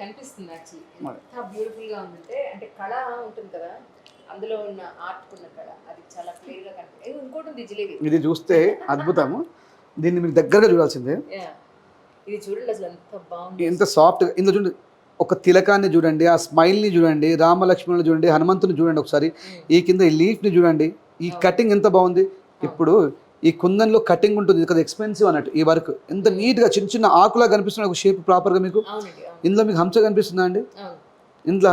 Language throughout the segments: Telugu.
కనిపిస్తుంది యాక్చువల్లీ. మరి. ఎంత బ్యూటిఫుల్‌గా ఉందంటే అంటే కళ ఉంటుంది కదా! అందులో ఉన్న ఆర్ట్‌కున్న కళ అది చాలా క్లియర్‌గా కనిపి ఇంకోటి ఉంది జిలేబీ. ఇది చూస్తే అద్భుతము. దీన్ని మీరు దగ్గరగా చూడాల్సిందే. యాహ్! ఇది చూడండి అసలు ఎంత బాగుందో. ఎంత సాఫ్ట్‌గా ఇందులో చూడండి. ఒక తిలకాన్ని చూడండి, ఆ స్మైల్‌ని చూడండి, రామలక్ష్మణుని చూడండి, హనుమంతుని చూడండి ఒకసారి. ఈ కింద ఈ లీఫ్‌ని చూడండి. ఈ కటింగ్ ఎంత బాగుంది. ఇప్పుడు ఈ కుందన్‌లో కటింగ్ ఉంటుంది. ఇది కొద్దిగా ఎక్స్‌పెన్సివ్ అన్నట్టు ఈ వర్క్. ఎంత నీట్‌గా చిన్న చిన్న ఆకులా కనిపిస్తున్న ఒక షేప్ ప్రాపర్‌గా మీకు. అవునండి. అవును. ఇందులో మీకు హంస కనిపిస్తుందా అండి? అవును. ఇందులో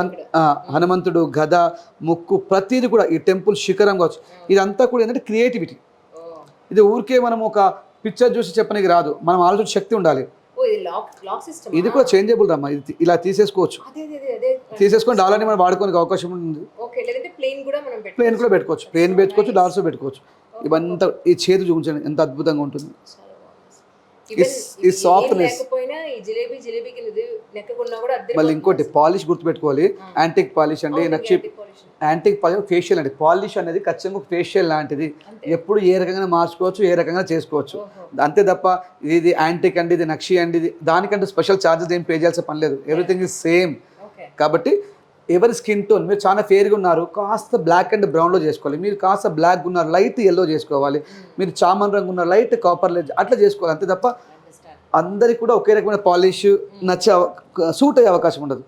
హనుమంతుడు, గద, ముక్కు ప్రతీది కూడా ఈ టెంపుల్ శిఖరం కావచ్చు. ఇదంతా కూడా ఏంటంటే క్రియేటివిటీ. ఓహ్! ఇది ఊరికే మనం ఒక పిక్చర్ చూసి చెప్పనికి రాదు. మనం ఆలోచించే శక్తి ఉండాలి. ఓహ్! ఇది లాక్ సిస్టమా? ఇది కూడా చేంజబుల్ రమ్మా. ఇది ఇలా తీసేసుకోవచ్చు. అదే. తీసేసుకొని డాలర్ని మనం వాడుకోనికి అవకాశం ఉంది. ఓకే. లేదంటే ప్లేన్ కూడా మనం పెట్టుకోవచ్చు. ప్లేన్ కూడా పెట్టుకోవచ్చు. ప్లేన్ పెట్టుకోవచ్చు, డాలర్స్ పెట్టుకోవచ్చు. ఇవంతా ఈ చేతి చూపించండి ఎంత అద్భుతంగా ఉంటుంది. చాలా బాగుంది. ఈ సాఫ్ట్నెస్. లేకపోయినా ఈ జిలేబీకి ఇది లెక్కకున్నా కూడా అద్దె. మళ్ళీ ఇంకోటి పాలిష్ గుర్తుపెట్టుకోవాలి. యాంటిక్ పాలిష్ అండి. నక్షి యాంటిక్ పాలిష్ ఫేషియల్ అండి. పాలిష్ అనేది ఖచ్చితంగా ఫేషియల్ లాంటిది. ఎప్పుడు ఏ రకంగా మార్చుకోవచ్చు, ఏ రకంగా చేసుకోవచ్చు. అంతే తప్ప ఇది యాంటిక్ అండి, ఇది నక్షి అండి, ఇది దానికంటే స్పెషల్ ఛార్జెస్ ఏం పే చేయాల్సిన పని లేదు. Everything is same. కాబట్టి ఎవరి స్కిన్ టోన్, మీరు చాలా ఫేర్గా ఉన్నారు, కాస్త బ్లాక్ అండ్ బ్రౌన్లో చేసుకోవాలి. మీరు కాస్త బ్లాక్ ఉన్నారు, లైట్ ఎల్లో చేసుకోవాలి. మీరు చామన్ రంగు ఉన్నారు, లైట్ కాపర్ అట్లా చేసుకోవాలి. అంతే తప్ప అందరికి కూడా ఒకే రకమైన పాలిష్ సూట్ అయ్యే అవకాశం ఉండదు.